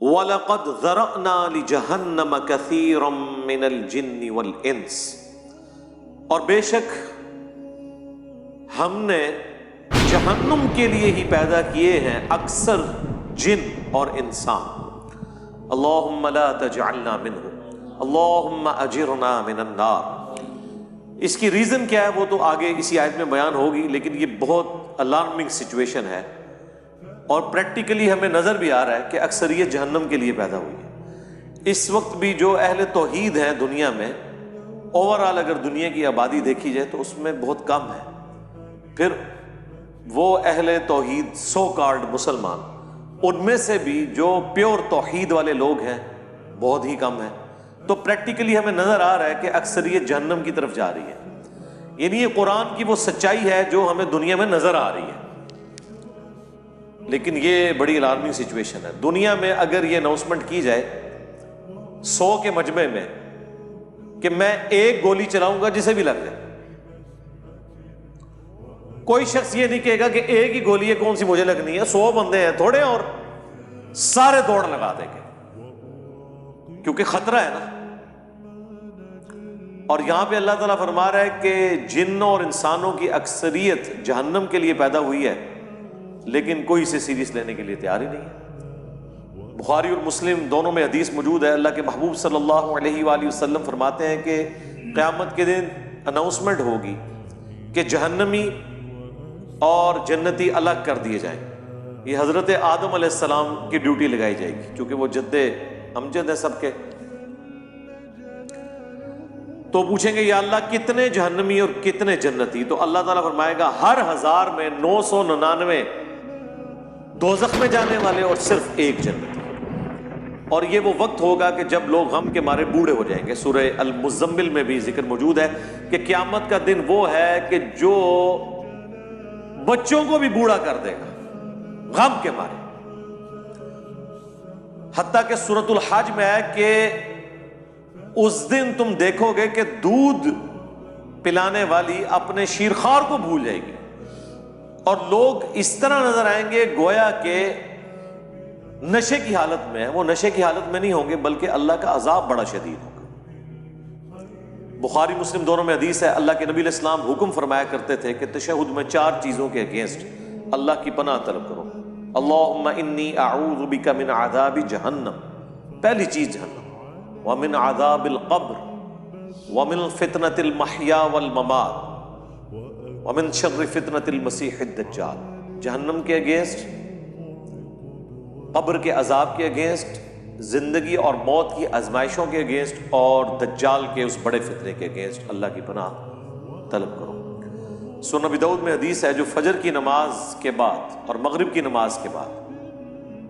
وَلَقَدْ ذَرَأْنَا لِجَهَنَّمَ كَثِيرًا مِّنَ الْجِنِّ وَالْإِنسِ، اور بے شک ہم نے جہنم کے لیے ہی پیدا کیے ہیں اکثر جن اور انسان۔ اللہم لا تجعلنا منہم اللہم اجرنا من النار۔ اس کی ریزن کیا ہے وہ تو آگے اسی آیت میں بیان ہوگی، لیکن یہ بہت الارمنگ سچویشن ہے، اور پریکٹیکلی ہمیں نظر بھی آ رہا ہے کہ اکثریت جہنم کے لیے پیدا ہوئی ہے۔ اس وقت بھی جو اہل توحید ہیں دنیا میں، اوورآل اگر دنیا کی آبادی دیکھی جائے تو اس میں بہت کم ہے، پھر وہ اہل توحید سو کالڈ مسلمان، ان میں سے بھی جو پیور توحید والے لوگ ہیں بہت ہی کم ہیں۔ تو پریکٹیکلی ہمیں نظر آ رہا ہے کہ اکثریت جہنم کی طرف جا رہی ہے، یعنی یہ قرآن کی وہ سچائی ہے جو ہمیں دنیا میں نظر آ رہی ہے۔ لیکن یہ بڑی الارمنگ سچویشن ہے۔ دنیا میں اگر یہ اناؤنسمنٹ کی جائے 100 کے مجمع میں کہ میں ایک گولی چلاؤں گا جسے بھی لگ جائے، کوئی شخص یہ نہیں کہے گا کہ ایک ہی گولی ہے کون سی مجھے لگنی ہے، 100 بندے ہیں تھوڑے اور سارے دوڑ لگا دیں گے، کیونکہ خطرہ ہے نا۔ اور یہاں پہ اللہ تعالیٰ فرما رہا ہے کہ جنوں اور انسانوں کی اکثریت جہنم کے لیے پیدا ہوئی ہے، لیکن کوئی اسے سیریس لینے کے لیے تیار ہی نہیں ہے۔ بخاری اور مسلم دونوں میں حدیث موجود ہے، اللہ کے محبوب صلی اللہ علیہ وآلہ وسلم فرماتے ہیں کہ قیامت کے دن اناؤنسمنٹ ہوگی کہ جہنمی اور جنتی الگ کر دیے جائیں۔ یہ حضرت آدم علیہ السلام کی ڈیوٹی لگائی جائے گی، کیونکہ وہ جد امجد ہیں سب کے۔ تو پوچھیں گے یا اللہ کتنے جہنمی اور کتنے جنتی؟ تو اللہ تعالیٰ فرمائے گا ہر 1000 میں 999 دوزخ میں جانے والے اور صرف ایک جنتی۔ اور یہ وہ وقت ہوگا کہ جب لوگ غم کے مارے بوڑھے ہو جائیں گے۔ سورہ المزمل میں بھی ذکر موجود ہے کہ قیامت کا دن وہ ہے کہ جو بچوں کو بھی بوڑھا کر دے گا غم کے مارے، حتیٰ کہ سورۃ الحج میں ہے کہ اس دن تم دیکھو گے کہ دودھ پلانے والی اپنے شیرخوار کو بھول جائے گی، اور لوگ اس طرح نظر آئیں گے گویا کہ نشے کی حالت میں ہیں۔ وہ نشے کی حالت میں نہیں ہوں گے بلکہ اللہ کا عذاب بڑا شدید ہوگا۔ بخاری مسلم دونوں میں حدیث ہے، اللہ کے نبی علیہ السلام حکم فرمایا کرتے تھے کہ تشہد میں 4 چیزوں کے اگینسٹ اللہ کی پناہ طلب کرو۔ اللہم انی اعوذ بک من عذاب جہنم، پہلی چیز جہنم، ومن عذاب القبر، ومن فتنة المحیا والممات، ومن شر فتنة المسیح الدجال۔ جہنم کے اگینسٹ، قبر کے عذاب کے اگینسٹ، زندگی اور موت کی آزمائشوں کے اگینسٹ، اور دجال کے اس بڑے فتنے کے اگینسٹ اللہ کی پناہ طلب کرو۔ سنن ابی داؤد میں حدیث ہے جو فجر کی نماز کے بعد اور مغرب کی نماز کے بعد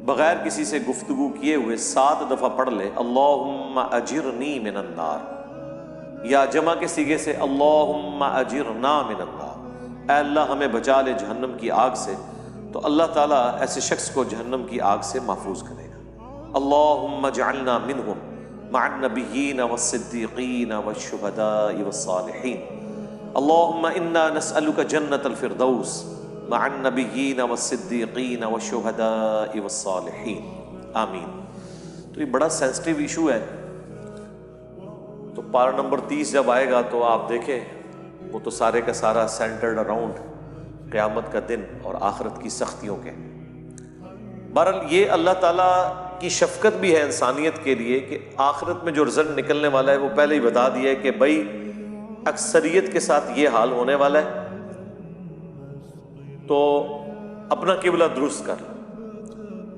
بغیر کسی سے گفتگو کیے ہوئے 7 دفعہ پڑھ لے اللہم اجرنی من النار، یا جمع کے صیغے سے اللہم اجرنا من النار، اے اللہ ہمیں بچا لے جہنم کی آگ سے، تو اللہ تعالیٰ ایسے شخص کو جہنم کی آگ سے محفوظ کرے گا۔ اللہم اجعلنا منہم مع النبیین والصدیقین والشہداء والصالحین، اللہم انا نسألک جنت الفردوس مع النبیین والصدیقین والشہداء والصالحین، آمین۔ تو یہ بڑا سینسٹیو ایشو ہے، تو پارہ نمبر 30 جب آئے گا تو آپ دیکھیں وہ تو سارے کا سارا سینٹرڈ اراؤنڈ قیامت کا دن اور آخرت کی سختیوں کے۔ بہرحال یہ اللہ تعالیٰ کی شفقت بھی ہے انسانیت کے لیے کہ آخرت میں جو رزلٹ نکلنے والا ہے وہ پہلے ہی بتا دیا ہے کہ بھائی اکثریت کے ساتھ یہ حال ہونے والا ہے، تو اپنا قبلہ درست کر۔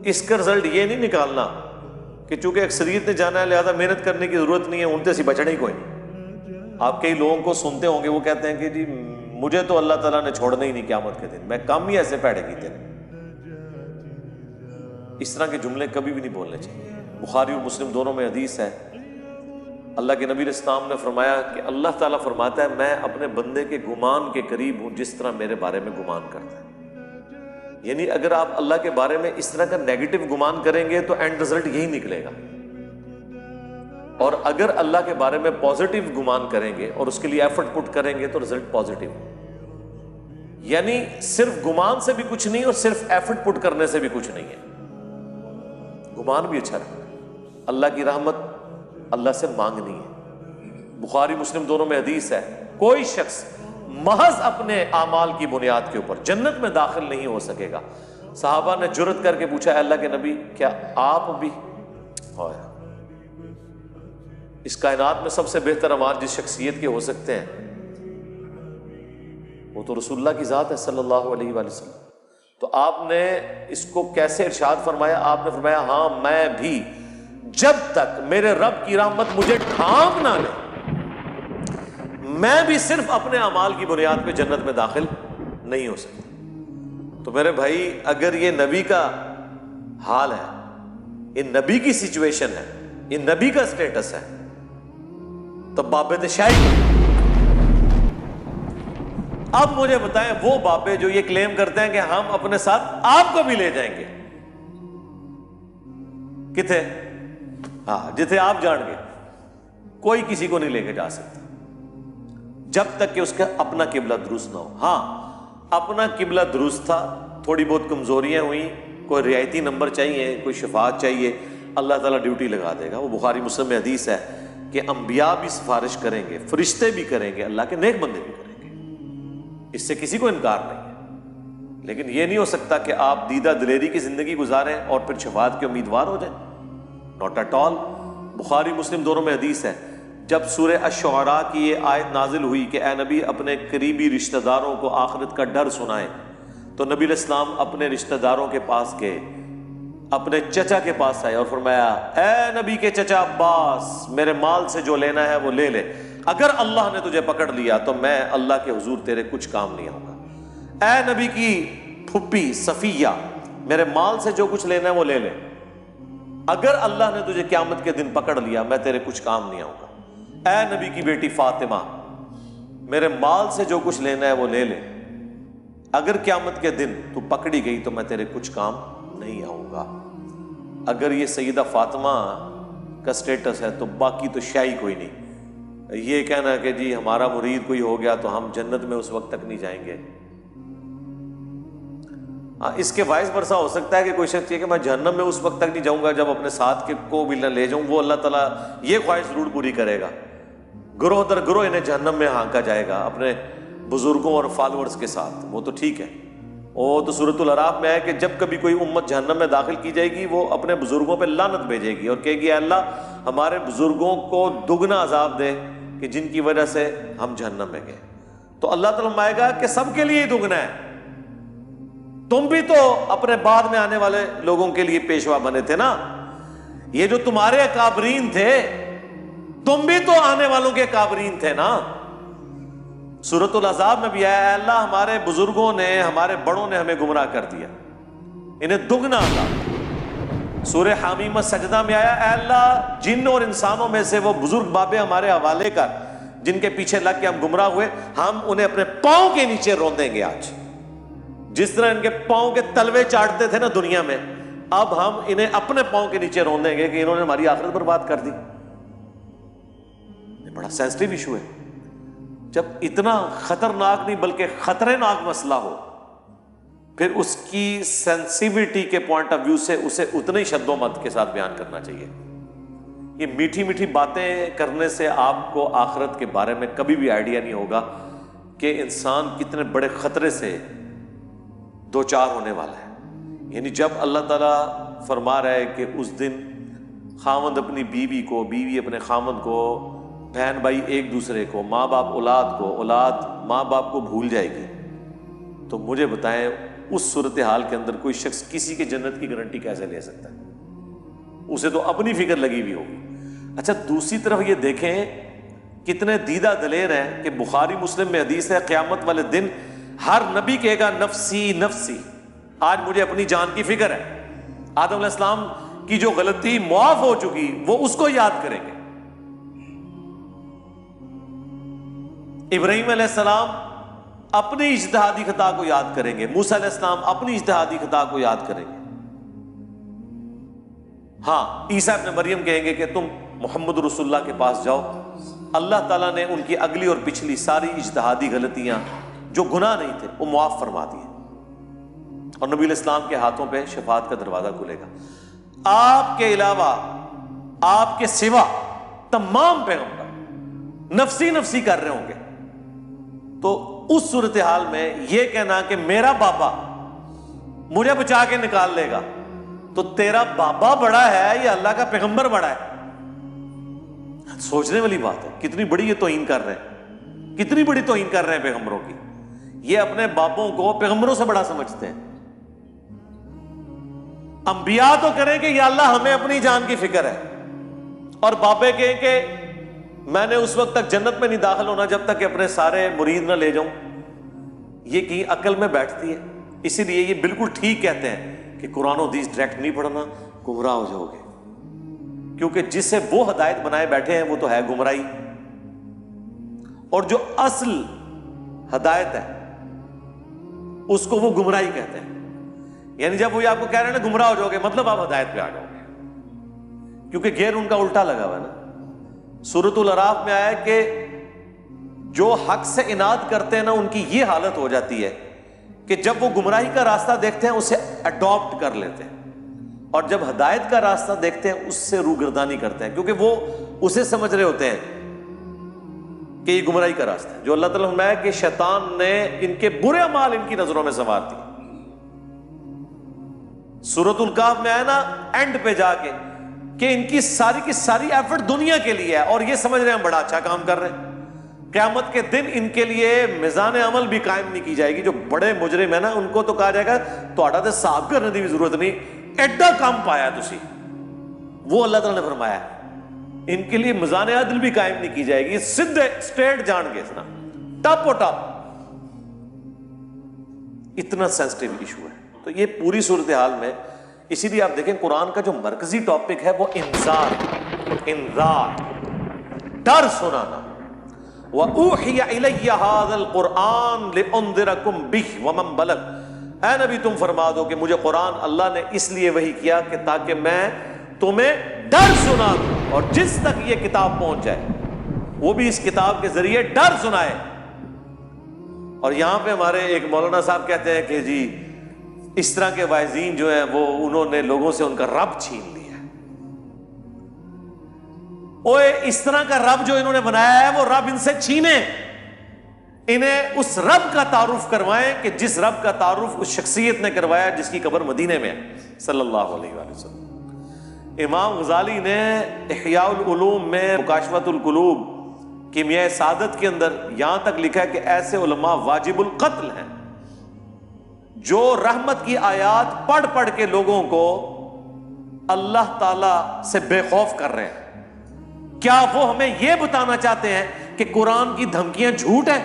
اس کا رزلٹ یہ نہیں نکالنا کہ چونکہ اکثریت نے جانا ہے لہذا محنت کرنے کی ضرورت نہیں ہے، ان سے بچنے ہی کوئی نہیں۔ آپ کئی لوگوں کو سنتے ہوں گے وہ کہتے ہیں کہ جی مجھے تو اللہ تعالیٰ نے چھوڑنا ہی نہیں قیامت کے دن، میں کام ہی ایسے پیڑے کیتے ہیں۔ اس طرح کے جملے کبھی بھی نہیں بولنے چاہیے۔ بخاری اور مسلم دونوں میں حدیث ہے، اللہ کے نبی علیہ السلام نے فرمایا کہ اللہ تعالیٰ فرماتا ہے میں اپنے بندے کے گمان کے قریب ہوں جس طرح میرے بارے میں گمان کرتا ہے۔ یعنی اگر آپ اللہ کے بارے میں اس طرح کا نیگیٹو گمان کریں گے تو اینڈ رزلٹ یہی نکلے گا، اور اگر اللہ کے بارے میں پازیٹیو گمان کریں گے اور اس کے لیے ایفرٹ پٹ کریں گے تو رزلٹ پازیٹیو۔ یعنی صرف گمان سے بھی کچھ نہیں اور صرف ایفرٹ پٹ کرنے سے بھی کچھ نہیں ہے۔ گمان بھی اچھا رکھنا. اللہ کی رحمت اللہ سے مانگنی ہے. بخاری مسلم دونوں میں حدیث ہے, کوئی شخص محض اپنے اعمال کی بنیاد کے اوپر جنت میں داخل نہیں ہو سکے گا. صحابہ نے جرت کر کے پوچھا, اے اللہ کے نبی کیا آپ بھی؟ اس کائنات میں سب سے بہتر اعمال جس شخصیت کے ہو سکتے ہیں وہ تو رسول اللہ کی ذات ہے صلی اللہ علیہ وآلہ وسلم. تو آپ نے اس کو کیسے ارشاد فرمایا؟ آپ نے فرمایا ہاں میں بھی جب تک میرے رب کی رحمت مجھے ڈھانپ نہ لے, میں بھی صرف اپنے اعمال کی بنیاد پہ جنت میں داخل نہیں ہو سکتا. تو میرے بھائی اگر یہ نبی کا حال ہے, یہ نبی کی سچویشن ہے, یہ نبی کا سٹیٹس ہے, تو بابے شاہی. اب مجھے بتائیں وہ بابے جو یہ کلیم کرتے ہیں کہ ہم اپنے ساتھ آپ کو بھی لے جائیں گے, کتنے؟ ہاں جتنے آپ جان گے, کوئی کسی کو نہیں لے کے جا سکتا جب تک کہ اس کا اپنا قبلہ درست نہ ہو. ہاں اپنا قبلہ درست تھا, تھوڑی بہت کمزوریاں ہوئیں, کوئی رعایتی نمبر چاہیے, کوئی شفاعت چاہیے, اللہ تعالیٰ ڈیوٹی لگا دے گا. وہ بخاری مسلم میں حدیث ہے کہ انبیاء بھی سفارش کریں گے, فرشتے بھی کریں گے, اللہ کے نیک بندے بھی کریں گے, اس سے کسی کو انکار نہیں ہے. لیکن یہ نہیں ہو سکتا کہ آپ دیدہ دلیری کی زندگی گزاریں اور پھر شفاعت کے امیدوار ہو جائیں. Not at all. بخاری مسلم دونوں میں حدیث ہے, جب سورہ الشعراء کی یہ آیت نازل ہوئی کہ اے نبی اپنے قریبی رشتہ داروں کو آخرت کا ڈر سنائیں, تو نبی علیہ السلام اپنے رشتہ داروں کے پاس گئے, اپنے چچا کے پاس آئے اور فرمایا اے نبی کے چچا عباس, میرے مال سے جو لینا ہے وہ لے لے, اگر اللہ نے تجھے پکڑ لیا تو میں اللہ کے حضور تیرے کچھ کام نہیں آؤں گا. اے نبی کی پھپھی صفیہ, میرے مال سے جو کچھ لینا ہے وہ لے لے, اگر اللہ نے تجھے قیامت کے دن پکڑ لیا میں تیرے کچھ کام نہیں آؤں گا. اے نبی کی بیٹی فاطمہ, میرے مال سے جو کچھ لینا ہے وہ لے لے, اگر قیامت کے دن تو پکڑی گئی تو میں تیرے کچھ کام نہیں آؤں گا. اگر یہ سیدہ فاطمہ کا سٹیٹس ہے تو باقی تو شاہی کوئی نہیں. یہ کہنا کہ جی ہمارا مرید کوئی ہو گیا تو ہم جنت میں اس وقت تک نہیں جائیں گے. اس کے وائس برسا ہو سکتا ہے کہ کوئی شخص یہ کہ میں جہنم میں اس وقت تک نہیں جاؤں گا جب اپنے ساتھ کے کو بھی نہ لے جاؤں. وہ اللہ تعالیٰ یہ خواہش ضرور پوری کرے گا, گروہ در گروہ انہیں جہنم میں ہانکا جائے گا اپنے بزرگوں اور فالورز کے ساتھ. وہ تو ٹھیک ہے, وہ تو سورۃ الاعراف میں ہے کہ جب کبھی کوئی امت جہنم میں داخل کی جائے گی وہ اپنے بزرگوں پہ لعنت بھیجے گی اور کہے گی اے اللہ ہمارے بزرگوں کو دگنا عذاب دے کہ جن کی وجہ سے ہم جہنم میں گئے. تو اللہ تعالیٰ فرمائے گا کہ سب کے لیے ہی دگنا ہے, تم بھی تو اپنے بعد میں آنے والے لوگوں کے لیے پیشوا بنے تھے نا, یہ جو تمہارے اکابرین تھے تم بھی تو آنے والوں کے اکابرین تھے نا. سورۃ الاحزاب میں بھی آیا اے اللہ ہمارے بزرگوں نے ہمارے بڑوں نے ہمیں گمراہ کر دیا, انہیں دگنا عذاب. سورہ حمیمہ سجدہ میں آیا اے اللہ جن اور انسانوں میں سے وہ بزرگ بابے ہمارے حوالے کر جن کے پیچھے لگ کے ہم گمراہ ہوئے, ہم انہیں اپنے پاؤں کے نیچے روندیں گے. آج جس طرح ان کے پاؤں کے تلوے چاٹتے تھے نا دنیا میں, اب ہم انہیں اپنے پاؤں کے نیچے روندیں گے کہ انہوں نے ہماری آخرت برباد کر دی. یہ بڑا سینسٹیو ایشو ہے. جب اتنا خطرناک نہیں بلکہ خطرے ناک مسئلہ ہو پھر اس کی سینسیوٹی کے پوائنٹ آف ویو سے اسے اتنے ہی شد و مد کے ساتھ بیان کرنا چاہیے. یہ میٹھی میٹھی باتیں کرنے سے آپ کو آخرت کے بارے میں کبھی بھی آئیڈیا نہیں ہوگا کہ انسان کتنے بڑے خطرے سے دو چار ہونے والا ہے. یعنی جب اللہ تعالیٰ فرما رہا ہے کہ اس دن خاوند اپنی بیوی کو, بیوی اپنے خاوند کو, بہن بھائی ایک دوسرے کو, ماں باپ اولاد کو, اولاد ماں باپ کو بھول جائے گی, تو مجھے بتائیں اس صورتحال کے اندر کوئی شخص کسی کے جنت کی گارنٹی کیسے لے سکتا ہے؟ اسے تو اپنی فکر لگی ہوئی ہوگی. اچھا دوسری طرف یہ دیکھیں کتنے دیدہ دلیر ہیں کہ بخاری مسلم میں حدیث ہے قیامت والے دن ہر نبی کہے گا نفسی نفسی, آج مجھے اپنی جان کی فکر ہے. آدم علیہ السلام کی جو غلطی معاف ہو چکی وہ اس کو یاد کریں گے, ابراہیم علیہ السلام اپنی اجتہادی خطا کو یاد کریں گے, موسیٰ علیہ السلام اپنی اجتہادی خطا کو یاد کریں گے. ہاں عیسیٰ ابن مریم کہیں گے کہ تم محمد رسول اللہ کے پاس جاؤ, اللہ تعالیٰ نے ان کی اگلی اور پچھلی ساری اجتہادی غلطیاں جو گناہ نہیں تھے وہ معاف فرما دیے, اور نبی علیہ السلام کے ہاتھوں پہ شفاعت کا دروازہ کھلے گا. آپ کے علاوہ آپ کے سوا تمام پیغمبر نفسی نفسی کر رہے ہوں گے، تو اس صورتحال میں یہ کہنا کہ میرا بابا مجھے بچا کے نکال لے گا، تو تیرا بابا بڑا ہے یا اللہ کا پیغمبر بڑا ہے؟ سوچنے والی بات ہے. کتنی بڑی یہ توہین کر رہے ہیں، کتنی بڑی توہین کر رہے ہیں پیغمبروں کی. یہ اپنے باپوں کو پیغمبروں سے بڑا سمجھتے ہیں. انبیاء تو کریں کہ یا اللہ ہمیں اپنی جان کی فکر ہے، اور بابے کہیں کہ میں نے اس وقت تک جنت میں نہیں داخل ہونا جب تک کہ اپنے سارے مرید نہ لے جاؤں. یہ کہیں عقل میں بیٹھتی ہے. اسی لیے یہ بالکل ٹھیک کہتے ہیں کہ قرآن و حدیث ڈائریکٹ نہیں پڑھنا، گمراہ ہو جاؤ گے، کیونکہ جس سے وہ ہدایت بنائے بیٹھے ہیں وہ تو ہے گمراہی، اور جو اصل ہدایت ہے اس کو وہ گمراہی کہتے ہیں. یعنی جب وہ آپ کو کہہ رہے ہیں نا گمراہ ہو جاؤ گے، مطلب آپ ہدایت پہ آ جاؤ گے، کیونکہ گیئر ان کا الٹا لگا ہوا ہے نا. سورۃ الاعراف میں آیا کہ جو حق سے اناد کرتے ہیں نا ان کی یہ حالت ہو جاتی ہے کہ جب وہ گمراہی کا راستہ دیکھتے ہیں اسے اڈاپٹ کر لیتے ہیں، اور جب ہدایت کا راستہ دیکھتے ہیں اس سے روگردانی کرتے ہیں، کیونکہ وہ اسے سمجھ رہے ہوتے ہیں کہ یہ گمراہی کا راستہ ہے. جو اللہ تعالیٰ نے فرمایا کہ شیطان نے ان کے برے اعمال ان کی نظروں میں سنوار دی. سورۃ الکہف میں آیا نا اینڈ پہ جا کے کہ ان کی ساری ایفرٹ دنیا کے لیے ہے، اور یہ سمجھ رہے ہیں ہم بڑا اچھا کام کر رہے ہیں. قیامت کے دن ان کے لیے میزان عمل بھی قائم نہیں کی جائے گی. جو بڑے مجرم ہیں نا ان کو تو کہا جائے گا تہاڈا تے حساب کرنے کی بھی ضرورت نہیں، ایڈا کام پایا تسی. وہ اللہ تعالیٰ نے فرمایا ان کے لیے میزان عدل بھی قائم نہیں کی جائے گی. سیدھے اسٹریٹ جان گے نا، ٹاپ و ٹاپ. اتنا سینسٹیو ایشو ہے. تو یہ پوری صورتحال میں اسی لیے آپ دیکھیں قرآن کا جو مرکزی ٹاپک ہے وہ انذار، ڈر سنانا. وَأُوحِيَ إِلَيَّ هَذَا الْقُرْآنُ لِأُنذِرَكُمْ بِهِ وَمَنْ بَلَغَ. اے نبی تم فرما دو کہ مجھے قرآن اللہ نے اس لیے وحی کیا کہ تاکہ میں تمہیں ڈر سنا دوں، اور جس تک یہ کتاب پہنچ جائے وہ بھی اس کتاب کے ذریعے ڈر سنائے. اور یہاں پہ ہمارے ایک مولانا صاحب کہتے ہیں کہ جی اس طرح کے واعظین جو ہیں وہ انہوں نے لوگوں سے ان کا رب چھین لیا. اوے اس طرح کا رب جو انہوں نے بنایا ہے وہ رب ان سے چھینے. انہیں اس رب کا تعارف کروائیں کہ جس رب کا تعارف اس شخصیت نے کروایا جس کی قبر مدینے میں ہے صلی اللہ علیہ وآلہ وسلم. امام غزالی نے احیاء العلوم میں مکاشفۃ القلوب کیمیائے سعادت کے اندر یہاں تک لکھا ہے کہ ایسے علماء واجب القتل ہیں جو رحمت کی آیات پڑھ پڑھ کے لوگوں کو اللہ تعالی سے بے خوف کر رہے ہیں. کیا وہ ہمیں یہ بتانا چاہتے ہیں کہ قرآن کی دھمکیاں جھوٹ ہیں؟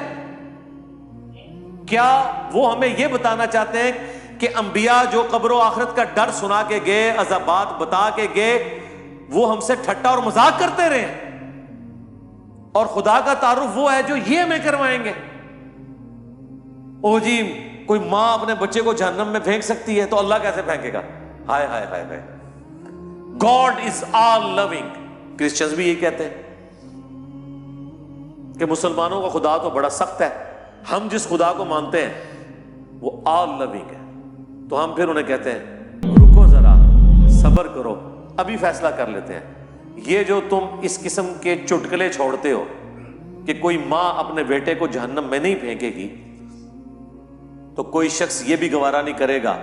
کیا وہ ہمیں یہ بتانا چاہتے ہیں کہ انبیاء جو قبر و آخرت کا ڈر سنا کے گئے، عذابات بتا کے گئے، وہ ہم سے ٹھٹا اور مذاق کرتے رہے ہیں، اور خدا کا تعارف وہ ہے جو یہ ہمیں کروائیں گے؟ او جی کوئی ماں اپنے بچے کو جہنم میں پھینک سکتی ہے تو اللہ کیسے پھینکے گا؟ ہائے ہائے ہائے ہائے. God is all living. Christians بھی یہی کہتے ہیں کہ مسلمانوں کا خدا تو بڑا سخت ہے، ہم جس خدا کو مانتے ہیں وہ آل لونگ ہے. تو ہم پھر انہیں کہتے ہیں رکو ذرا، صبر کرو، ابھی فیصلہ کر لیتے ہیں. یہ جو تم اس قسم کے چٹکلے چھوڑتے ہو کہ کوئی ماں اپنے بیٹے کو جہنم میں نہیں پھینکے گی، تو کوئی شخص یہ بھی گوارا نہیں کرے گا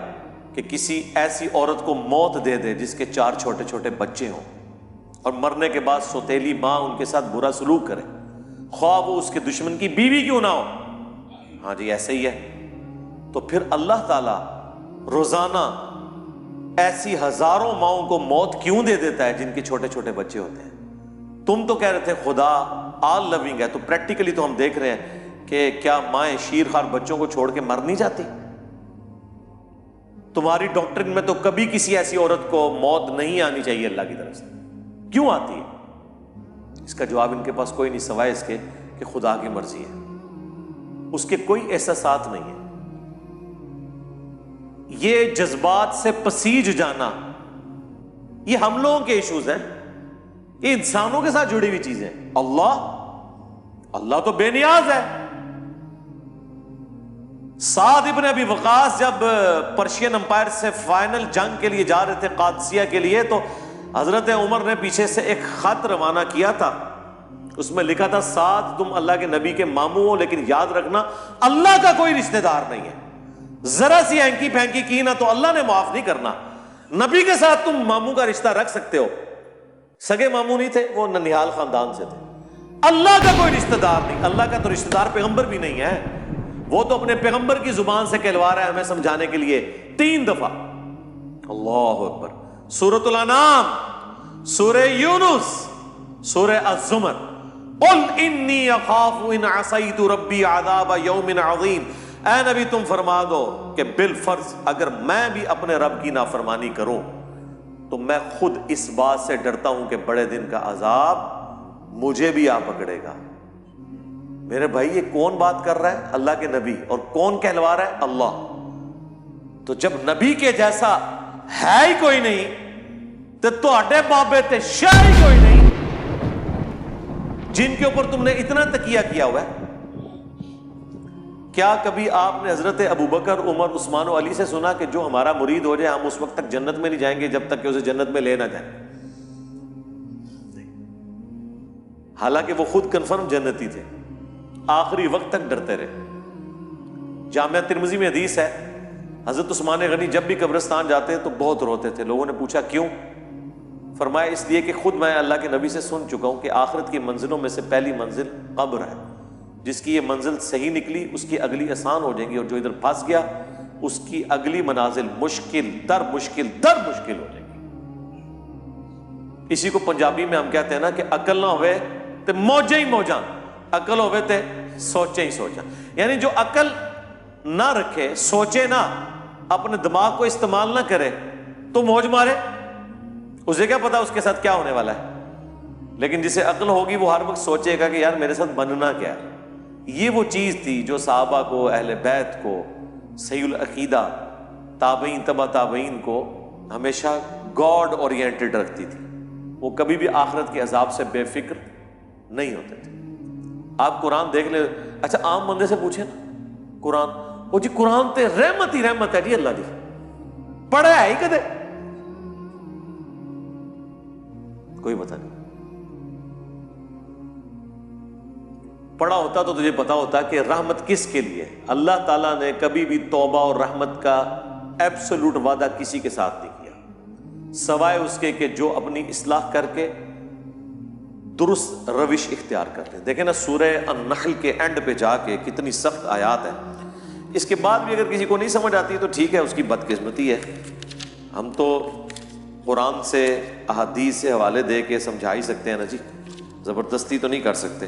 کہ کسی ایسی عورت کو موت دے دے جس کے 4 چھوٹے چھوٹے بچے ہوں، اور مرنے کے بعد سوتیلی ماں ان کے ساتھ برا سلوک کرے، خواہ وہ اس کے دشمن کی بیوی کیوں نہ ہو. ہاں جی ایسے ہی ہے. تو پھر اللہ تعالیٰ روزانہ ایسی ہزاروں ماؤں کو موت کیوں دے دیتا ہے جن کے چھوٹے چھوٹے بچے ہوتے ہیں؟ تم تو کہہ رہے تھے خدا آل لونگ ہے، تو پریکٹیکلی تو ہم دیکھ رہے ہیں کہ کیا مائیں شیرخوار بچوں کو چھوڑ کے مر نہیں جاتی؟ تمہاری ڈاکٹرن میں تو کبھی کسی ایسی عورت کو موت نہیں آنی چاہیے اللہ کی طرف سے. کیوں آتی ہے؟ اس کا جواب ان کے پاس کوئی نہیں سوائے اس کے کہ خدا کی مرضی ہے. اس کے کوئی احساسات نہیں ہے. یہ جذبات سے پسیج جانا یہ ہم لوگوں کے ایشوز ہیں، یہ انسانوں کے ساتھ جڑی ہوئی چیزیں. اللہ تو بے نیاز ہے، سعد ابن ابی وقاص جب پرشین امپائر سے فائنل جنگ کے لیے جا رہے تھے قادسیہ کے لیے، تو حضرت عمر نے پیچھے سے ایک خط روانہ کیا تھا، اس میں لکھا تھا سعد تم اللہ کے نبی کے ماموں ہو، لیکن یاد رکھنا اللہ کا کوئی رشتہ دار نہیں ہے، ذرا سی ہینکی پھینکی کی نا تو اللہ نے معاف نہیں کرنا۔ نبی کے ساتھ تم ماموں کا رشتہ رکھ سکتے ہو، سگے ماموں نہیں تھے، وہ ننیال خاندان سے تھے، اللہ کا کوئی رشتہ دار نہیں۔ اللہ کا تو رشتہ دار پیغمبر بھی نہیں ہے، وہ تو اپنے پیغمبر کی زبان سے کہلوا رہا ہے ہمیں سمجھانے کے لیے 3 دفعہ۔ اللہ اکبر۔ سورۃ الانعام، سورہ یونس، سورہ الزمر، قل انی اخاف ان عصیت ربی عذاب یوم عظیم۔ اے نبی تم فرما دو کہ بالفرض اگر میں بھی اپنے رب کی نافرمانی کروں تو میں خود اس بات سے ڈرتا ہوں کہ بڑے دن کا عذاب مجھے بھی آ پکڑے گا۔ میرے بھائی یہ کون بات کر رہا ہے؟ اللہ کے نبی۔ اور کون کہلوا رہا ہے؟ اللہ۔ تو جب نبی کے جیسا ہے ہی کوئی نہیں تو تہاڈے بابے تے شے ہی کوئی نہیں جن کے اوپر تم نے اتنا تکیہ کیا ہوا ہے۔ کیا کبھی آپ نے حضرت ابو بکر، عمر، عثمان و علی سے سنا کہ جو ہمارا مرید ہو جائے ہم اس وقت تک جنت میں نہیں جائیں گے جب تک کہ اسے جنت میں لے نہ جائیں؟ حالانکہ وہ خود کنفرم جنتی تھے، آخری وقت تک ڈرتے رہے۔ جامعہ ترمذی میں حدیث ہے، حضرت عثمان غنی جب بھی قبرستان جاتے تو بہت روتے تھے۔ لوگوں نے پوچھا کیوں؟ فرمایا اس لیے کہ خود میں اللہ کے نبی سے سن چکا ہوں کہ آخرت کی منزلوں میں سے پہلی منزل قبر ہے، جس کی یہ منزل صحیح نکلی اس کی اگلی آسان ہو جائیں گی، اور جو ادھر پھنس گیا اس کی اگلی منازل مشکل در مشکل در مشکل ہو جائیں گی۔ اسی کو پنجابی میں ہم کہتے ہیں نا کہ عقل نہ ہوئے تو موجیں ہی موجاں، عقل ہوئے تے سوچیں ہی سوچاں۔ یعنی جو عقل نہ رکھے، سوچے نہ، اپنے دماغ کو استعمال نہ کرے تو موج مارے، اسے کیا پتا اس کے ساتھ کیا ہونے والا ہے۔ لیکن جسے عقل ہوگی وہ ہر وقت سوچے گا کہ یار میرے ساتھ بننا کیا ہے۔ یہ وہ چیز تھی جو صحابہ کو، اہل بیت کو، صحیح العقیدہ، تابعین تبع تابعین کو ہمیشہ گاڈ اورینٹڈ رکھتی تھی۔ وہ کبھی بھی آخرت کے عذاب سے بے فکر نہیں ہوتے تھے۔ آپ قرآن دیکھ لیں، اچھا عام بندے سے پوچھیں نا قرآن، وہ جی قرآن تے رحمت ہی رحمت ہے جی، اللہ دی پڑھا ہے ہی کدے؟ کوئی پتہ نہیں۔ پڑھا ہوتا تو تجھے پتا ہوتا کہ رحمت کس کے لیے۔ اللہ تعالیٰ نے کبھی بھی توبہ اور رحمت کا ایبسولوٹ وعدہ کسی کے ساتھ نہیں کیا، سوائے اس کے کہ جو اپنی اصلاح کر کے درست روش اختیار کرتے ہیں۔ دیکھیں نا سورہ النحل کے اینڈ پہ جا کے کتنی سخت آیات ہیں۔ اس کے بعد بھی اگر کسی کو نہیں سمجھ آتی تو ٹھیک ہے، اس کی بدقسمتی ہے۔ ہم تو قرآن سے، احادیث سے حوالے دے کے سمجھا ہی سکتے ہیں نا جی، زبردستی تو نہیں کر سکتے۔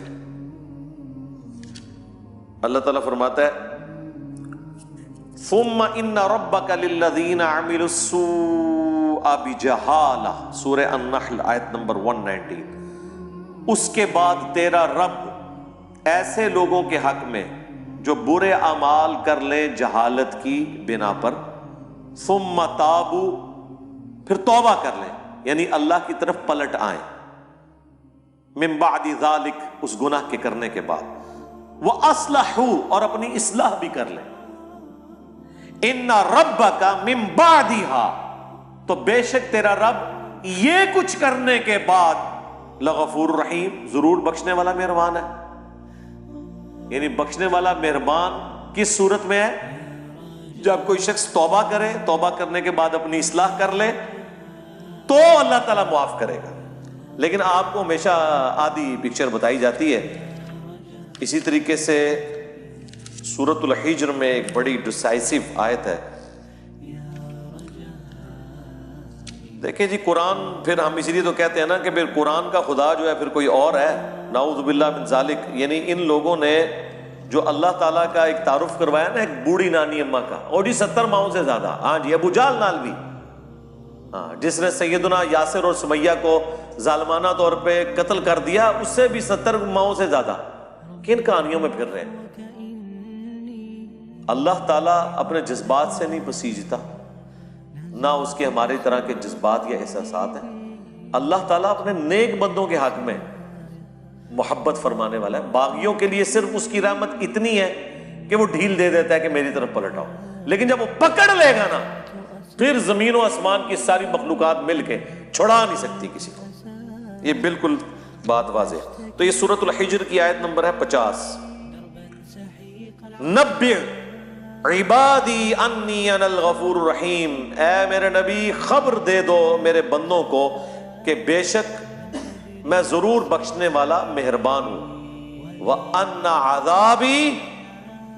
اللہ تعالیٰ فرماتا ہے ثم ان ربک للذین عملوا السوء بجہالہ، سورہ النحل آیت نمبر 119۔ اس کے بعد تیرا رب ایسے لوگوں کے حق میں جو برے اعمال کر لیں جہالت کی بنا پر، ثم تابوا، پھر توبہ کر لیں، یعنی اللہ کی طرف پلٹ آئیں، من بعد ذالک، اس گناہ کے کرنے کے بعد، وَأَصْلَحُوا، اور اپنی اصلاح بھی کر لیں، إِنَّ رَبَّكَ مِن بَعْدِهَا، تو بے شک تیرا رب یہ کچھ کرنے کے بعد لغفور رحیم، ضرور بخشنے والا مہربان ہے۔ یعنی بخشنے والا مہربان کس صورت میں ہے؟ جب کوئی شخص توبہ کرے، توبہ کرنے کے بعد اپنی اصلاح کر لے تو اللہ تعالیٰ معاف کرے گا۔ لیکن آپ کو ہمیشہ آدھی پکچر بتائی جاتی ہے۔ اسی طریقے سے سورۃ الحجر میں ایک بڑی ڈسائسو آیت ہے، دیکھیں جی قرآن، پھر ہم اس لیے تو کہتے ہیں نا کہ پھر قرآن کا خدا جو ہے پھر کوئی اور ہے، نعوذ باللہ من ذالک۔ یعنی ان لوگوں نے جو اللہ تعالیٰ کا ایک تعارف کروایا نا ایک بوڑھی نانی اماں کا، اور جی 70 ماؤں سے زیادہ، ہاں جی ابو جہل نال بھی، ہاں جس نے سیدنا یاسر اور سمیہ کو ظالمانہ طور پہ قتل کر دیا، اس سے بھی 70 ماؤں سے زیادہ۔ کن کہانیوں میں پھر رہے ہیں؟ اللہ تعالیٰ اپنے جذبات سے نہیں بسیجتا، نہ اس کے ہماری طرح کے جذبات یا احساسات ہیں۔ اللہ تعالیٰ اپنے نیک بندوں کے حق میں محبت فرمانے والا ہے۔ باغیوں کے لیے صرف اس کی رحمت اتنی ہے کہ وہ ڈھیل دے دیتا ہے کہ میری طرف پلٹ آؤ، لیکن جب وہ پکڑ لے گا نا پھر زمین و آسمان کی ساری مخلوقات مل کے چھڑا نہیں سکتی کسی کو. یہ بالکل بات واضح. تو یہ سورۃ الحجر کی آیت نمبر ہے 50. نبئ عبادی انی انا الغفور الرحیم، اے میرے نبی خبر دے دو میرے بندوں کو کہ بے شک میں ضرور بخشنے والا مہربان ہوں. وَأَنَّ عَذَابِي،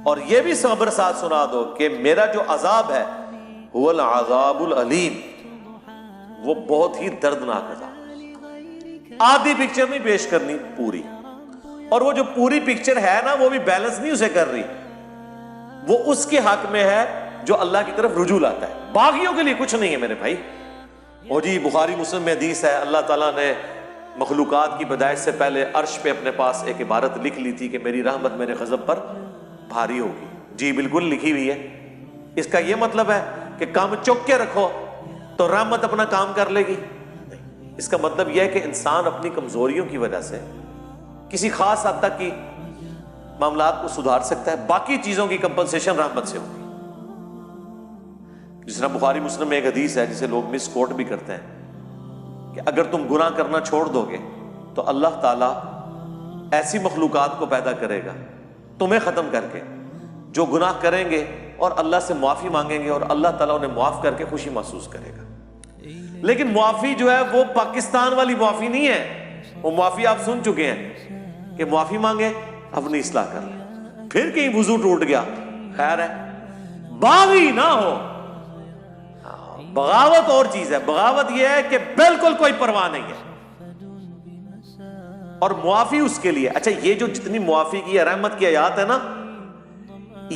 اور یہ بھی خبر ساتھ سنا دو کہ میرا جو عذاب ہے هُوَ الْعَذَابُ الْعَلِيمُ، وہ بہت ہی دردناک عذاب. آدھی پکچر نہیں پیش کرنی، پوری. اور وہ جو پوری پکچر ہے نا وہ بھی بیلنس نہیں اسے کر رہی، وہ اس کے حق میں ہے جو اللہ کی طرف رجوع لاتا ہے. باغیوں کے لیے کچھ نہیں ہے میرے بھائی. اور جی بخاری مسلم میں حدیث ہے، اللہ تعالیٰ نے مخلوقات کی پیدائش سے پہلے عرش پہ اپنے پاس ایک عبارت لکھ لی تھی کہ میری رحمت میرے غضب پر بھاری ہوگی. جی بالکل لکھی ہوئی ہے. اس کا یہ مطلب ہے کہ کام چوک کے رکھو تو رحمت اپنا کام کر لے گی؟ نہیں. اس کا مطلب یہ ہے کہ انسان اپنی کمزوریوں کی وجہ سے کسی خاص حد تک کی معاملات کو سدھار سکتا ہے، باقی چیزوں کی کمپنسیشن رحمت سے ہوگی. جس طرح بخاری مسلم میں ایک حدیث ہے جسے لوگ مس کوٹ بھی کرتے ہیں کہ اگر تم گناہ کرنا چھوڑ دو گے تو اللہ تعالیٰ ایسی مخلوقات کو پیدا کرے گا تمہیں ختم کر کے جو گناہ کریں گے اور اللہ سے معافی مانگیں گے، اور اللہ تعالیٰ انہیں معاف کر کے خوشی محسوس کرے گا. لیکن معافی جو ہے وہ پاکستان والی معافی نہیں ہے. وہ معافی آپ سن چکے ہیں کہ معافی مانگے اپنی اصلاح کر لیں، پھر کہیں وضو ٹوٹ گیا خیر ہے. باغی نہ ہو. بغاوت اور چیز ہے. بغاوت یہ ہے کہ بالکل کوئی پرواہ نہیں ہے، اور معافی اس کے لیے. اچھا یہ جو جتنی معافی کی رحمت کی آیات ہے نا،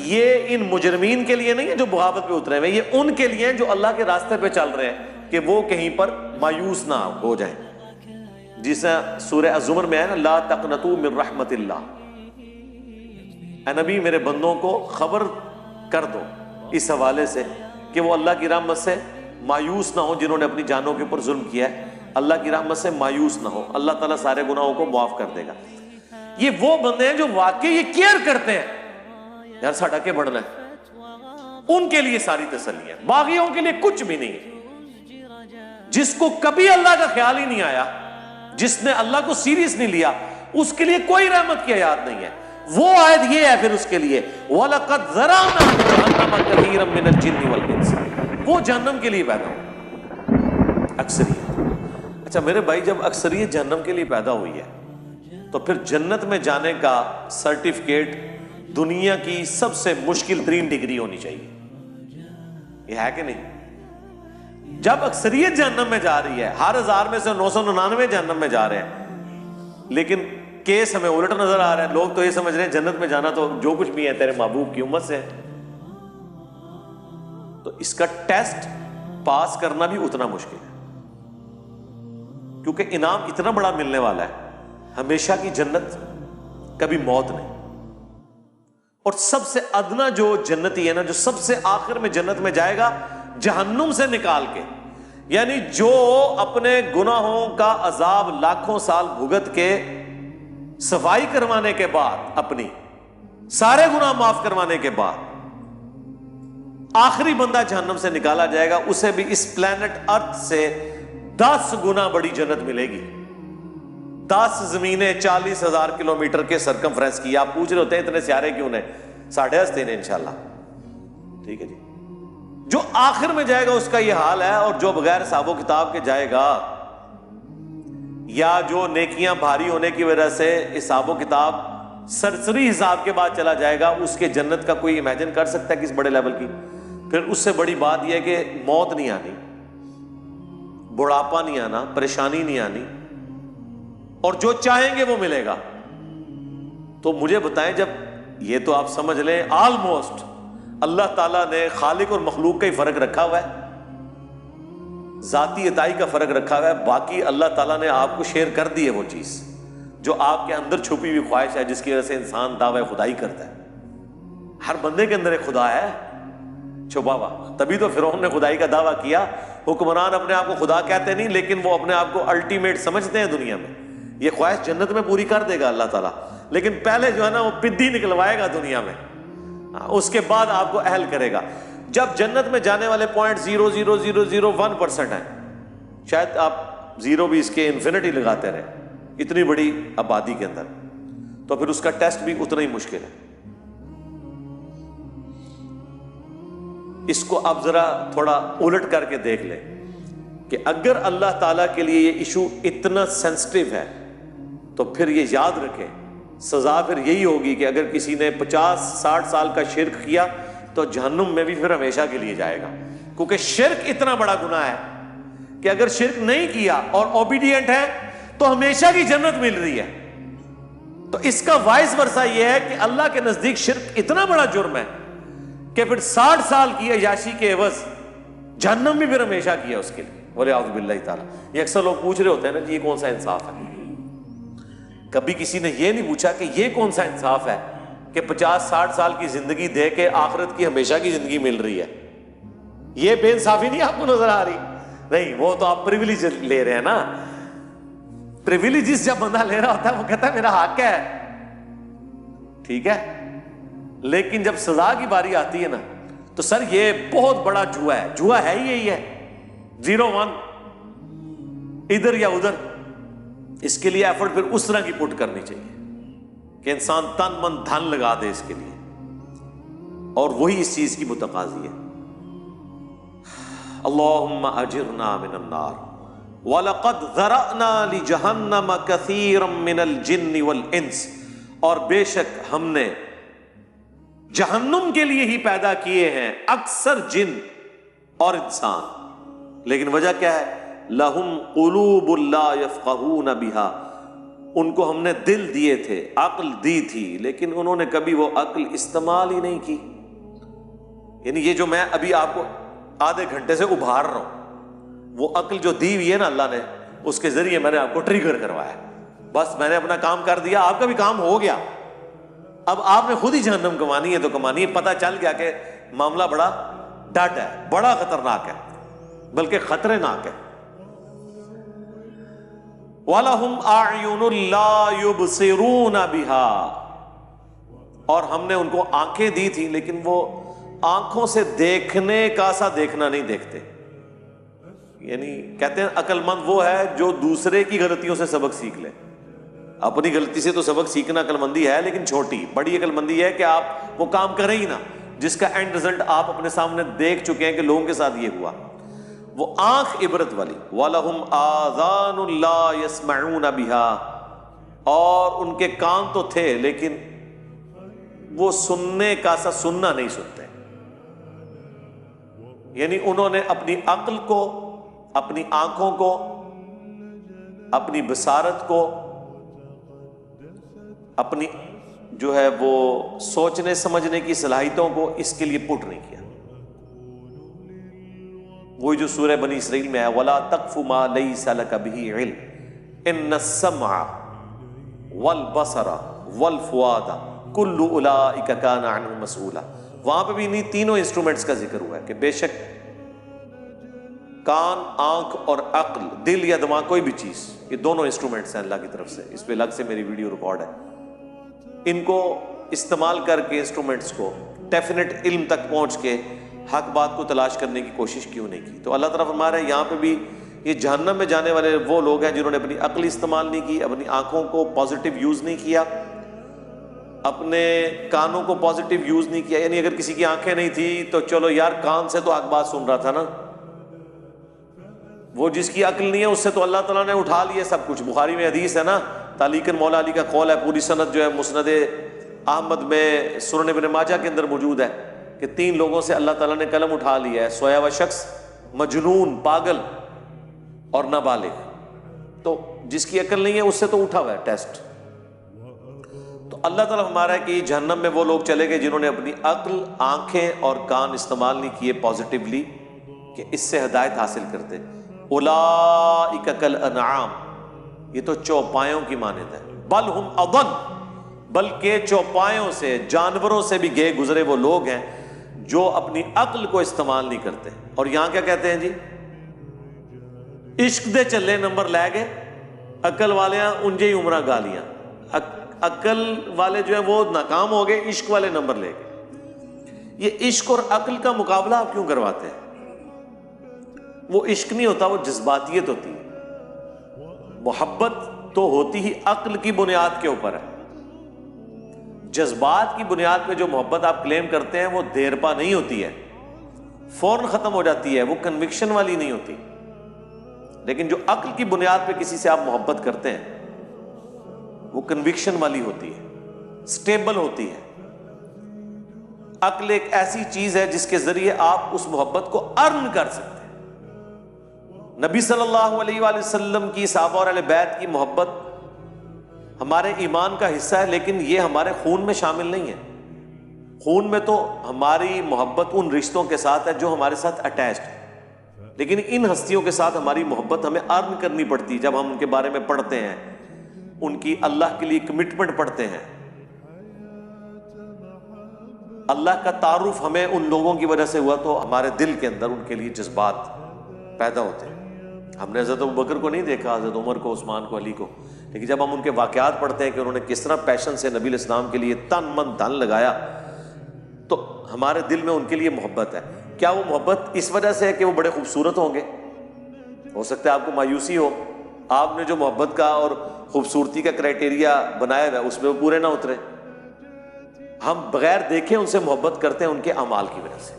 یہ ان مجرمین کے لیے نہیں ہے جو بغاوت پہ اترے ہوئے، یہ ان کے لیے ہیں جو اللہ کے راستے پہ چل رہے ہیں کہ وہ کہیں پر مایوس نہ ہو جائیں. جس سورہ الزمر میں ہے نا، لا تقنطوا من رحمت اللہ. اے نبی میرے بندوں کو خبر کر دو اس حوالے سے کہ وہ اللہ کی رحمت سے مایوس نہ ہو. جنہوں نے اپنی جانوں کے اوپر ظلم کیا ہے اللہ کی رحمت سے مایوس نہ ہو، اللہ تعالیٰ سارے گناہوں کو معاف کر دے گا. یہ وہ بندے ہیں جو واقعی یہ کیئر کرتے ہیں یار ساڈا کے بڑھنا ہے، ان کے لیے ساری تسلی ہے. باغیوں کے لیے کچھ بھی نہیں ہے. جس کو کبھی اللہ کا خیال ہی نہیں آیا، جس نے اللہ کو سیریس نہیں لیا، اس کے لیے کوئی رحمت کی آیات نہیں ہے. وہ آیت یہ ہے پھر اس کے لیے وَلَقَدْ ذَرَأْنَا لِجَهَنَّمَ كَثِيرًا مِنَ الْجِنِّ وَالْإِنسِ. وہ جہنم کے لیے پیدا ہو اکثریت. اچھا میرے بھائی جب اکثریت جہنم کے لیے پیدا ہوئی ہے تو پھر جنت میں جانے کا سرٹیفکیٹ دنیا کی سب سے مشکل ترین ڈگری ہونی چاہیے. یہ ہے کہ نہیں؟ جب اکثریت جہنم میں جا رہی ہے، ہر 1000 میں سے 999 جہنم میں جا رہے ہیں، لیکن کیس ہمیں الٹ نظر آ رہا ہے. لوگ تو یہ سمجھ رہے ہیں جنت میں جانا تو جو کچھ بھی ہے تیرے محبوب کی امت سے ہے. تو اس کا ٹیسٹ پاس کرنا بھی اتنا مشکل ہے، کیونکہ انعام اتنا بڑا ملنے والا ہے، ہمیشہ کی جنت، کبھی موت نہیں. اور سب سے ادنا جو جنتی ہے نا، جو سب سے آخر میں جنت میں جائے گا جہنم سے نکال کے، یعنی جو اپنے گناہوں کا عذاب لاکھوں سال بھگت کے صفائی کروانے کے بعد، اپنی سارے گناہ معاف کروانے کے بعد آخری بندہ جہنم سے نکالا جائے گا، اسے بھی اس پلانٹ ارتھ سے 10 گنا بڑی جنت ملے گی. 10 زمینیں 40,000 کلومیٹر کے سرکمفرنس کی. آپ پوچھ رہے ہوتے ہیں اتنے سیارے کیوں نے؟ 10.5 ہیں انشاءاللہ. ٹھیک ہے جی. جو آخر میں جائے گا اس کا یہ حال ہے، اور جو بغیر حساب و کتاب کے جائے گا، یا جو نیکیاں بھاری ہونے کی وجہ سے حساب و کتاب سرسری حساب کے بعد چلا جائے گا، اس کے جنت کا کوئی امیجن کر سکتا ہے کس بڑے لیول کی؟ پھر اس سے بڑی بات یہ ہے کہ موت نہیں آنی، بڑھاپا نہیں آنا، پریشانی نہیں آنی، اور جو چاہیں گے وہ ملے گا. تو مجھے بتائیں، جب یہ تو آپ سمجھ لیں آلموسٹ اللہ تعالیٰ نے خالق اور مخلوق کا ہی فرق رکھا ہوا ہے، ذاتی عطائی کا فرق رکھا ہوا ہے، باقی اللہ تعالیٰ نے آپ کو شیئر کر دی ہے وہ چیز جو آپ کے اندر چھپی ہوئی خواہش ہے، جس کی وجہ سے انسان دعوی خدائی کرتا ہے. ہر بندے کے اندر ایک خدا ہے چھپا ہوا، تبھی تو فرعون نے خدائی کا دعویٰ کیا. حکمران اپنے آپ کو خدا کہتے نہیں، لیکن وہ اپنے آپ کو الٹیمیٹ سمجھتے ہیں دنیا میں. یہ خواہش جنت میں پوری کر دے گا اللہ تعالیٰ، لیکن پہلے جو ہے نا وہ پدی نکلوائے گا دنیا میں. اس کے بعد آپ کو اہل کرے گا. جب جنت میں جانے والے پوائنٹ 0.0001% ہیں, شاید آپ زیرو بھی اس کے انفینٹی لگاتے رہے اتنی بڑی آبادی کے اندر, تو پھر اس کا ٹیسٹ بھی اتنا ہی مشکل ہے. اس کو آپ ذرا تھوڑا الٹ کر کے دیکھ لیں کہ اگر اللہ تعالیٰ کے لیے یہ ایشو اتنا سینسٹیو ہے تو پھر یہ یاد رکھیں سزا پھر یہی ہوگی کہ اگر کسی نے 50-60 سال کا شرک کیا تو جہنم میں بھی پھر ہمیشہ کے لیے جائے گا, کیونکہ شرک اتنا بڑا گناہ ہے کہ اگر شرک نہیں کیا اور اوبیڈینٹ ہے تو ہمیشہ کی جنت مل رہی ہے. تو اس کا وائس ورثہ یہ ہے کہ اللہ کے نزدیک شرک اتنا بڑا جرم ہے کہ پھر 60 سال کی عیاشی کے عوض جہنم بھی پھر ہمیشہ کیا اس کے لیے. وَلِعَوْذُ بِاللَّهِ تعالیٰ. یہ اکثر لوگ پوچھ رہے ہوتے ہیں نا جی یہ کون سا انصاف ہے. کبھی کسی نے یہ نہیں پوچھا کہ یہ کون سا انصاف ہے کہ 50-60 سال کی زندگی دے کے آخرت کی ہمیشہ کی زندگی مل رہی ہے. یہ بے انصافی نہیں آپ کو نظر آ رہی؟ نہیں, وہ تو آپ پریویلیج لے رہے ہیں نا. پریویلیجز جب بندہ لے رہا ہوتا ہے وہ کہتا ہے میرا حق ہے, ٹھیک ہے, لیکن جب سزا کی باری آتی ہے نا تو سر یہ بہت بڑا جوا ہے. جوا ہے ہی یہی ہے, 0-1 ادھر یا ادھر. اس کے لیے ایفرٹ پھر اس طرح کی پٹ کرنی چاہیے کہ انسان تن من دھن لگا دے اس کے لیے, اور وہی اس چیز کی متقاضی ہے. اللہم اجرنا من النار وَلَقَدْ ذَرَأْنَا لِجَهَنَّمَ كَثِيرًا مِّنَ الْجِنِّ وَالْإِنسِ, اور بے شک ہم نے جہنم کے لیے ہی پیدا کیے ہیں اکثر جن اور انسان. لیکن وجہ کیا ہے؟ لَهُمْ قُلُوبٌ لَا يَفْقَهُونَ بِهَا, ان کو ہم نے دل دیے تھے, عقل دی تھی, لیکن انہوں نے کبھی وہ عقل استعمال ہی نہیں کی. یعنی یہ جو میں ابھی آپ کو آدھے گھنٹے سے ابھار رہا ہوں, وہ عقل جو دی ہوئی ہے نا اللہ نے, اس کے ذریعے میں نے آپ کو ٹریگر کروایا. بس میں نے اپنا کام کر دیا, آپ کا بھی کام ہو گیا. اب آپ نے خود ہی جہنم کمانی ہے تو کمانی ہے. پتہ چل گیا کہ معاملہ بڑا ڈٹ ہے, بڑا خطرناک ہے, بلکہ خطرے ناک ہے. وَلَهُمْ أَعْيُنٌ لَا يُبْصِرُونَ بِهَا, اور ہم نے ان کو آنکھیں دی تھی لیکن وہ آنکھوں سے دیکھنے کا سا دیکھنا نہیں دیکھتے. یعنی کہتے ہیں عقل مند وہ ہے جو دوسرے کی غلطیوں سے سبق سیکھ لے. اپنی غلطی سے تو سبق سیکھنا عقل مندی ہے, لیکن چھوٹی. بڑی عقل مندی ہے کہ آپ وہ کام کریں ہی نہ جس کا اینڈ رزلٹ آپ اپنے سامنے دیکھ چکے ہیں کہ لوگوں کے ساتھ یہ ہوا. وہ آنکھ عبرت والی. وَلَهُمْ آذَانٌ لَا يَسْمَعُونَ بِهَا, اور ان کے کان تو تھے لیکن وہ سننے کا سا سننا نہیں سنتے. یعنی انہوں نے اپنی عقل کو, اپنی آنکھوں کو, اپنی بصارت کو, اپنی جو ہے وہ سوچنے سمجھنے کی صلاحیتوں کو اس کے لیے پٹ نہیں کیا. وہی جو سورہ بنی اسرائیل میں ہے وَلَا تَقْفُ مَا لَيْسَ لَكَ بِهِ عِلْمٌ إِنَّ السَّمْعَ وَالْبَصَرَ وَالْفُؤَادَ كُلُّ أُولَٰئِكَ كَانَ عَنْهُ مَسْئُولًا. وہاں پہ بھی انہیں تینوں انسٹرومنٹس کا ذکر ہوا ہے کہ بے شک کان, آنکھ اور عقل, دل یا دماغ, کوئی بھی چیز, یہ دونوں انسٹرومنٹس ہیں اللہ کی طرف سے. اس پہ الگ سے میری ویڈیو ریکارڈ ہے. ان کو استعمال کر کے انسٹرومنٹس کو ڈیفینیٹ علم تک پہنچ کے حق بات کو تلاش کرنے کی کوشش کیوں نہیں کی؟ تو اللہ تعالیٰ فرما رہے ہیں یہاں پہ بھی یہ جہنم میں جانے والے وہ لوگ ہیں جنہوں نے اپنی عقل استعمال نہیں کی, اپنی آنکھوں کو پازیٹیو یوز نہیں کیا, اپنے کانوں کو پازیٹیو یوز نہیں کیا. یعنی اگر کسی کی آنکھیں نہیں تھی تو چلو یار کان سے تو حق بات سن رہا تھا نا, وہ جس کی عقل نہیں ہے اس سے تو اللہ تعالیٰ نے اٹھا لیا سب کچھ. بخاری میں حدیث ہے نا, تعلیقاً مولا علی کا قول ہے, پوری سند جو ہے مسند احمد میں, سنن ابن ماجہ کے اندر موجود ہے کہ 3 لوگوں سے اللہ تعالیٰ نے قلم اٹھا لیا ہے, سویا ہوا شخص, مجنون, پاگل اور نابالغ. تو جس کی عقل نہیں ہے اس سے تو اٹھا ہوا ہے ٹیسٹ. تو اللہ تعالیٰ ہمارا ہے کہ جہنم میں وہ لوگ چلے گئے جنہوں نے اپنی عقل, آنکھیں اور کان استعمال نہیں کیے پازیٹیولی کہ اس سے ہدایت حاصل کرتے. اولئک کالانعام, یہ تو چوپایوں کی مانند ہے. بل ہم اضل, بلکہ چوپایوں سے, جانوروں سے بھی گئے گزرے وہ لوگ ہیں جو اپنی عقل کو استعمال نہیں کرتے. اور یہاں کیا کہتے ہیں جی, عشق دے چلے نمبر لے گئے, عقل والے ہیں انجے ہی عمرہ گالیاں. عقل والے جو ہیں وہ ناکام ہو گئے, عشق والے نمبر لے گئے. یہ عشق اور عقل کا مقابلہ آپ کیوں کرواتے ہیں؟ وہ عشق نہیں ہوتا، وہ جذباتیت ہوتی ہے۔ محبت تو ہوتی ہی عقل کی بنیاد کے اوپر ہے۔ جذبات کی بنیاد پہ جو محبت آپ کلیم کرتے ہیں وہ دیر پا نہیں ہوتی ہے، فوراً ختم ہو جاتی ہے، وہ کنوکشن والی نہیں ہوتی۔ لیکن جو عقل کی بنیاد پہ کسی سے آپ محبت کرتے ہیں وہ کنوکشن والی ہوتی ہے، سٹیبل ہوتی ہے۔ عقل ایک ایسی چیز ہے جس کے ذریعے آپ اس محبت کو ارن کر سکتے ہیں۔ نبی صلی اللہ علیہ وآلہ وسلم کی، صحابہ اور اہل بیت کی محبت ہمارے ایمان کا حصہ ہے، لیکن یہ ہمارے خون میں شامل نہیں ہے۔ خون میں تو ہماری محبت ان رشتوں کے ساتھ ہے جو ہمارے ساتھ اٹیچڈ ہے، لیکن ان ہستیوں کے ساتھ ہماری محبت ہمیں ارن کرنی پڑتی ہے۔ جب ہم ان کے بارے میں پڑھتے ہیں، ان کی اللہ کے لیے کمٹمنٹ پڑھتے ہیں، اللہ کا تعارف ہمیں ان لوگوں کی وجہ سے ہوا تو ہمارے دل کے اندر ان کے لیے جذبات پیدا ہوتے ہیں۔ ہم نے حضرت ابوبکر کو نہیں دیکھا، حضرت عمر کو، عثمان کو، علی کو، لیکن جب ہم ان کے واقعات پڑھتے ہیں کہ انہوں نے کس طرح پیشن سے نبی علیہ السلام کے لیے تن من دھن لگایا، تو ہمارے دل میں ان کے لیے محبت ہے۔ کیا وہ محبت اس وجہ سے ہے کہ وہ بڑے خوبصورت ہوں گے؟ ہو سکتا ہے آپ کو مایوسی ہو، آپ نے جو محبت کا اور خوبصورتی کا کرائٹیریا بنایا ہوا ہے اس میں وہ پورے نہ اترے۔ ہم بغیر دیکھے ان سے محبت کرتے ہیں ان کے اعمال کی وجہ سے۔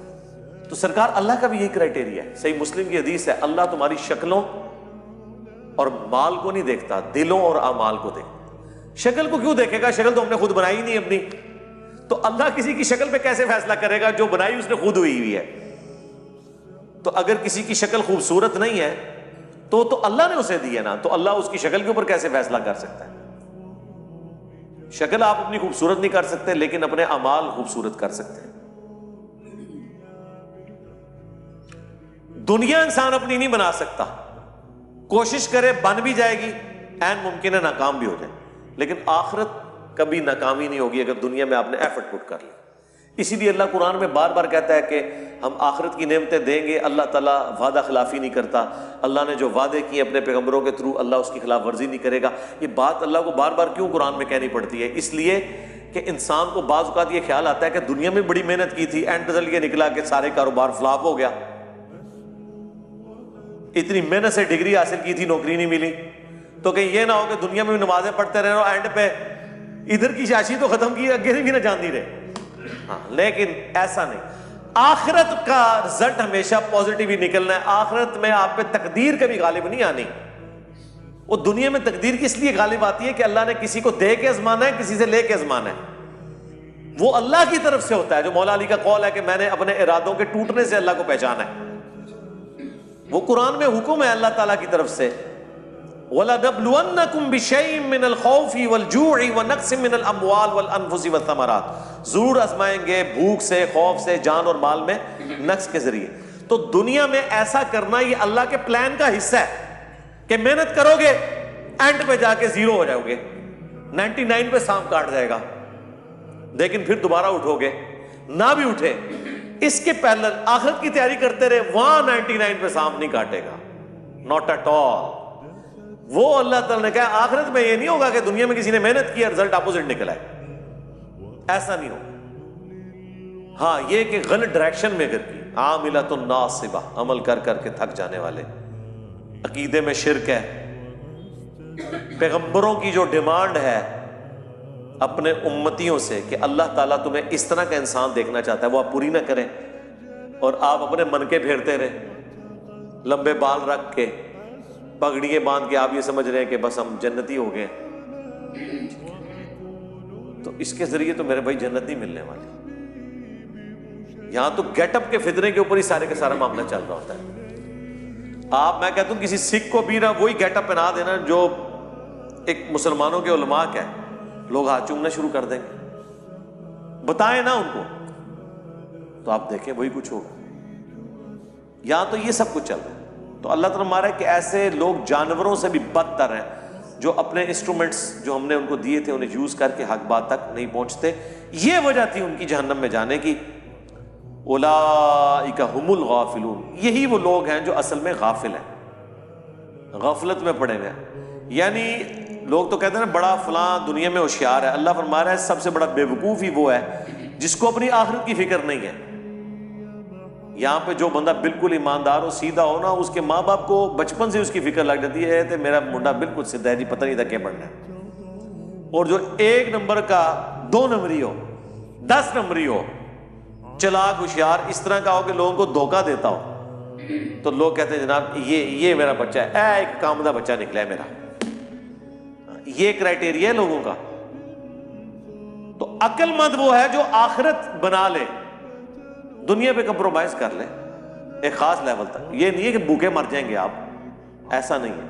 تو سرکار اللہ کا بھی یہی کرائٹیریا ہے۔ صحیح مسلم کی حدیث ہے، اللہ تمہاری شکلوں اور مال کو نہیں دیکھتا، دلوں اور اعمال کو دیکھتا۔ شکل کو کیوں دیکھے گا؟ شکل تو ہم نے خود بنائی نہیں اپنی، تو اللہ کسی کی شکل پہ کیسے فیصلہ کرے گا؟ جو بنائی اس نے خود ہوئی ہے۔ تو اگر کسی کی شکل خوبصورت نہیں ہے تو اللہ نے اسے دی ہے نا، تو اللہ اس کی شکل کے اوپر کیسے فیصلہ کر سکتا ہے؟ شکل آپ اپنی خوبصورت نہیں کر سکتے، لیکن اپنے اعمال خوبصورت کر سکتے ہیں۔ دنیا انسان اپنی نہیں بنا سکتا، کوشش کرے بن بھی جائے گی، عین ممکن ہے ناکام بھی ہو جائے، لیکن آخرت کبھی ناکامی نہیں ہوگی اگر دنیا میں آپ نے ایفرٹ پٹ کر لی۔ اسی لیے اللہ قرآن میں بار بار کہتا ہے کہ ہم آخرت کی نعمتیں دیں گے، اللہ تعالیٰ وعدہ خلافی نہیں کرتا، اللہ نے جو وعدے کیے اپنے پیغمبروں کے تھرو اللہ اس کی خلاف ورزی نہیں کرے گا۔ یہ بات اللہ کو بار بار کیوں قرآن میں کہنی پڑتی ہے؟ اس لیے کہ انسان کو بعض اوقات یہ خیال آتا ہے کہ دنیا میں بڑی محنت کی تھی، اینڈ رزلٹ یہ نکلا کہ سارے کاروبار فلاپ ہو گیا، اتنی محنت سے ڈگری حاصل کی تھی، نوکری نہیں ملی، تو کہیں یہ نہ ہو کہ دنیا میں بھی نمازیں پڑھتے رہے اور اینڈ پہ ادھر کی شاشی تو ختم کی، اگے بھی نہ جان دی رہے۔ ہاں، لیکن ایسا نہیں، آخرت کا رزلٹ ہمیشہ پازیٹیو ہی نکلنا ہے۔ آخرت میں آپ پہ تقدیر کبھی غالب نہیں آنی۔ وہ دنیا میں تقدیر کس لیے غالب آتی ہے کہ اللہ نے کسی کو دے کے آزمانا ہے، کسی سے لے کے آزمانا ہے۔ وہ اللہ کی طرف سے ہوتا ہے، جو مولا علی کا قول ہے کہ میں نے اپنے ارادوں کے ٹوٹنے سے اللہ کو پہچانا ہے۔ وہ قرآن میں حکم ہے اللہ تعالیٰ کی طرف سے، وَلَنَبْلُوَنَّكُمْ بِشَيْءٍ مِّنَ الْخَوْفِ وَالْجُوعِ وَنَقْصٍ مِّنَ الْأَمْوَالِ وَالْأَنفُسِ وَالثَّمَرَاتِ، ضرور آزمائیں گے بھوک سے، خوف سے، جان اور مال میں نقص کے ذریعے۔ تو دنیا میں ایسا کرنا یہ اللہ کے پلان کا حصہ ہے کہ محنت کرو گے، اینڈ پہ جا کے زیرو ہو جاؤ گے، 99 پہ سانپ کاٹ جائے گا، لیکن پھر دوبارہ اٹھو گے۔ نہ بھی اٹھے، اس کے پہلے آخرت کی تیاری کرتے رہے، وہاں 99 پہ سانپ نہیں کاٹے گا، ناٹ ایٹ آل۔ وہ اللہ تعالیٰ نے کہا آخرت میں یہ نہیں ہوگا کہ دنیا میں کسی نے محنت کی اور رزلٹ اپوزٹ نکلا ہے، ایسا نہیں ہوگا۔ ہاں، یہ کہ غلط ڈائریکشن میں اگر کی، عاملۃ ناصبہ، عمل کر کر کے تھک جانے والے، عقیدے میں شرک ہے، پیغمبروں کی جو ڈیمانڈ ہے اپنے امتیوں سے کہ اللہ تعالیٰ تمہیں اس طرح کا انسان دیکھنا چاہتا ہے، وہ آپ پوری نہ کریں اور آپ اپنے من کے پھیرتے رہے، لمبے بال رکھ کے، پگڑیاں باندھ کے آپ یہ سمجھ رہے ہیں کہ بس ہم جنتی ہو گئے، تو اس کے ذریعے تو میرے بھائی جنت نہیں ملنے والی۔ یہاں تو گیٹ اپ کے فتنے کے اوپر ہی سارے کا سارا معاملہ چل رہا ہوتا ہے۔ میں کہتا ہوں کسی سکھ کو بھی نہ وہی گیٹ اپ پہنا دینا جو ایک مسلمانوں کے علماء کا ہے، لوگ ہاتھ چومنا شروع کر دیں گے، بتائیں نا ان کو، تو آپ دیکھیں وہی کچھ ہوگا۔ یہاں تو یہ سب کچھ چل رہا ہے۔ تو اللہ تعالیٰ ہمارا ہے کہ ایسے لوگ جانوروں سے بھی بدتر ہیں، جو اپنے انسٹرومنٹس جو ہم نے ان کو دیے تھے انہیں یوز کر کے حق بات تک نہیں پہنچتے۔ یہ وجہ تھی ان کی جہنم میں جانے کی۔ اولئک ھم الغافلون، یہی وہ لوگ ہیں جو اصل میں غافل ہیں، غفلت میں پڑے ہوئے ہیں۔ یعنی لوگ تو کہتے ہیں نا بڑا فلاں دنیا میں ہوشیار ہے، اللہ فرما رہا ہے سب سے بڑا بیوقوف ہی وہ ہے جس کو اپنی آخرت کی فکر نہیں ہے۔ یہاں پہ جو بندہ بالکل ایماندار ہو، سیدھا ہو نا، اس کے ماں باپ کو بچپن سے اس کی فکر لگ جاتی ہے کہ میرا منڈا بالکل سیدھا ہے جی، پتہ نہیں تھا کیا بننا ہے۔ اور جو 1 نمبر کا 2 نمبری ہو، 10 نمبری ہو، چلاک ہوشیار اس طرح کا ہو کہ لوگوں کو دھوکہ دیتا ہو، تو لوگ کہتے ہیں جناب یہ میرا بچہ ہے، ایک کامدہ بچہ نکلا ہے میرا۔ یہ کرائٹیریا ہے لوگوں کا۔ تو عقل مند وہ ہے جو آخرت بنا لے، دنیا پہ کمپرومائز کر لے ایک خاص لیول تک۔ یہ نہیں ہے کہ بھوکے مر جائیں گے آپ، ایسا نہیں ہے۔